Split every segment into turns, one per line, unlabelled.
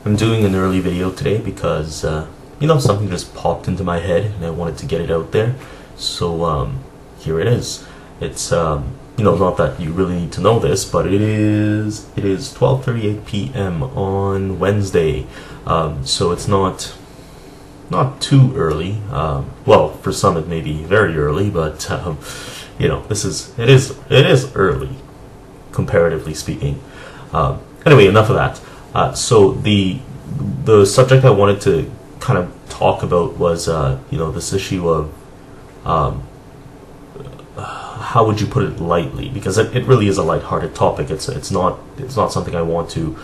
I'm doing an early video today because, something just popped into my head and I wanted to get it out there. So, here it is. It's, not that you really need to know this, but it is 12:38 p.m. on Wednesday. So it's not too early. Well, for some it may be very early, but, it is early, comparatively speaking. Anyway, enough of that. So the subject I wanted to kind of talk about was this issue of how would you put it lightly, because it really is a lighthearted topic. It's not something I want to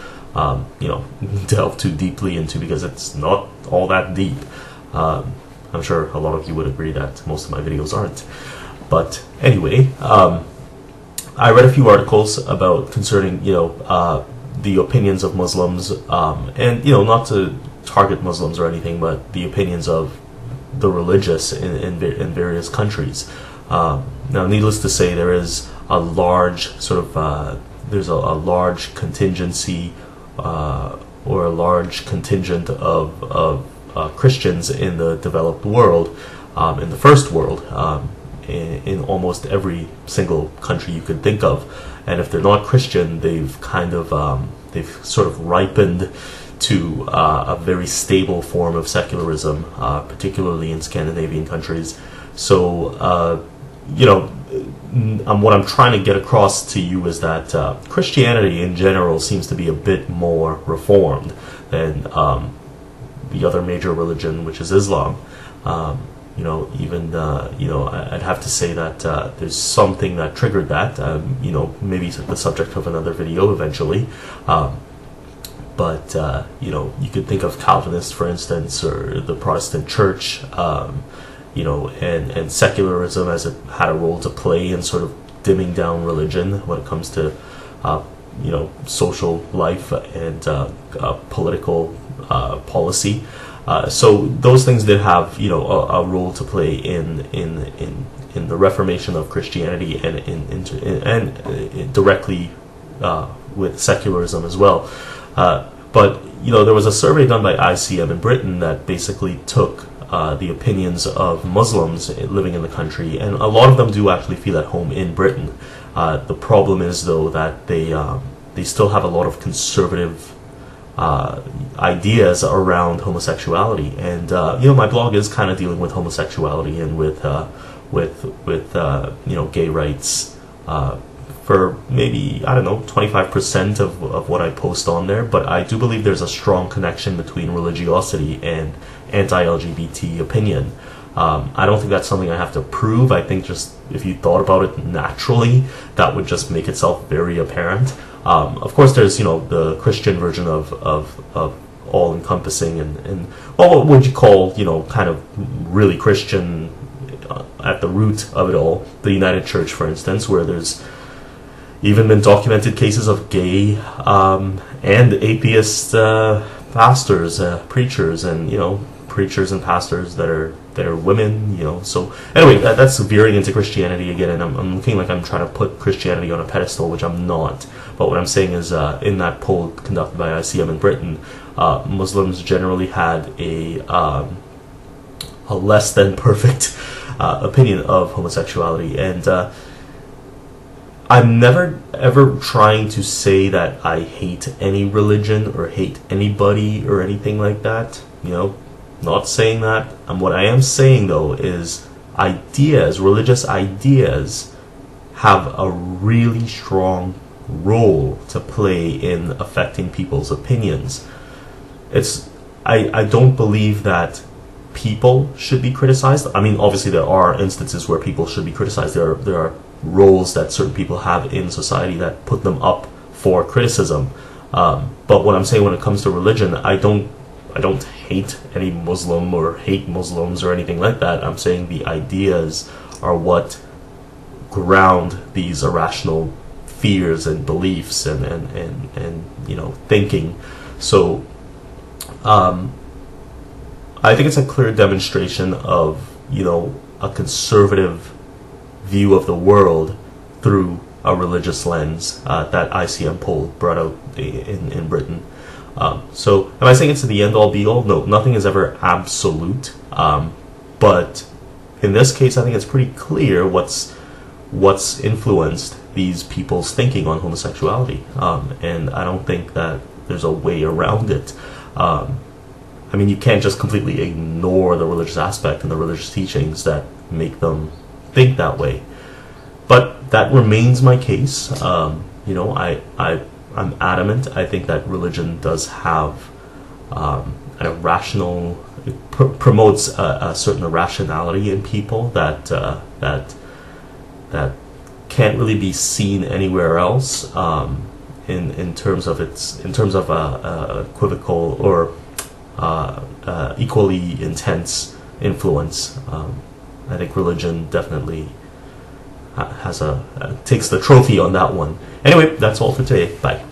delve too deeply into, because it's not all that deep. I'm sure a lot of you would agree that most of my videos aren't. But anyway, I read a few articles about concerning the opinions of Muslims, and not to target Muslims or anything, but the opinions of the religious in various countries. Now, needless to say, there is a large there's a large contingency or a large contingent of Christians in the developed world, in the first world, in almost every single country you could think of. And if they're not Christian, they've sort of ripened to a very stable form of secularism, particularly in Scandinavian countries. So, what I'm trying to get across to you is that Christianity in general seems to be a bit more reformed than the other major religion, which is Islam. I'd have to say that there's something that triggered that. Maybe the subject of another video eventually. But you could think of Calvinists, for instance, or the Protestant Church, and secularism as it had a role to play in sort of dimming down religion when it comes to, social life and political policy. So those things did have, a role to play in the reformation of Christianity and directly with secularism as well. But there was a survey done by ICM in Britain that basically took the opinions of Muslims living in the country, and a lot of them do actually feel at home in Britain. The problem is, though, that they still have a lot of conservative ideas around homosexuality, and my blog is kind of dealing with homosexuality and with gay rights for maybe 25% of what I post on there. But I do believe there's a strong connection between religiosity and anti-LGBT opinion. I don't think that's something I have to prove. I think just if you thought about it naturally, that would just make itself very apparent. Of course, there's the Christian version of all-encompassing and what would you call kind of really Christian at the root of it all. The United Church, for instance, where there's even been documented cases of gay and atheist pastors, preachers, and preachers and pastors that are women. So anyway, that's veering into Christianity again, and I'm looking like I'm trying to put Christianity on a pedestal, which I'm not. But what I'm saying is, in that poll conducted by ICM in Britain, Muslims generally had a less than perfect opinion of homosexuality, and I'm never ever trying to say that I hate any religion or hate anybody or anything like that. Not saying that. And what I am saying, though, is religious ideas have a really strong role to play in affecting people's opinions. I don't believe that people should be criticized. I mean, obviously there are instances where people should be criticized. There are roles that certain people have in society that put them up for criticism. But what I'm saying when it comes to religion, I don't hate any Muslim or hate Muslims or anything like that. I'm saying the ideas are what ground these irrational fears and beliefs and thinking. So I think it's a clear demonstration of a conservative view of the world through a religious lens that ICM poll brought out in Britain. So am I saying it's the end all be all? No, nothing is ever absolute. But in this case, I think it's pretty clear what's influenced these people's thinking on homosexuality, and I don't think that there's a way around it. I mean, you can't just completely ignore the religious aspect and the religious teachings that make them think that way. But that remains my case. You know, I'm adamant. I think that religion does have a rational, promotes a certain rationality in people that can't really be seen anywhere else. In terms of equivocal or equally intense influence. I think religion definitely takes the trophy on that one. Anyway, that's all for today. Bye.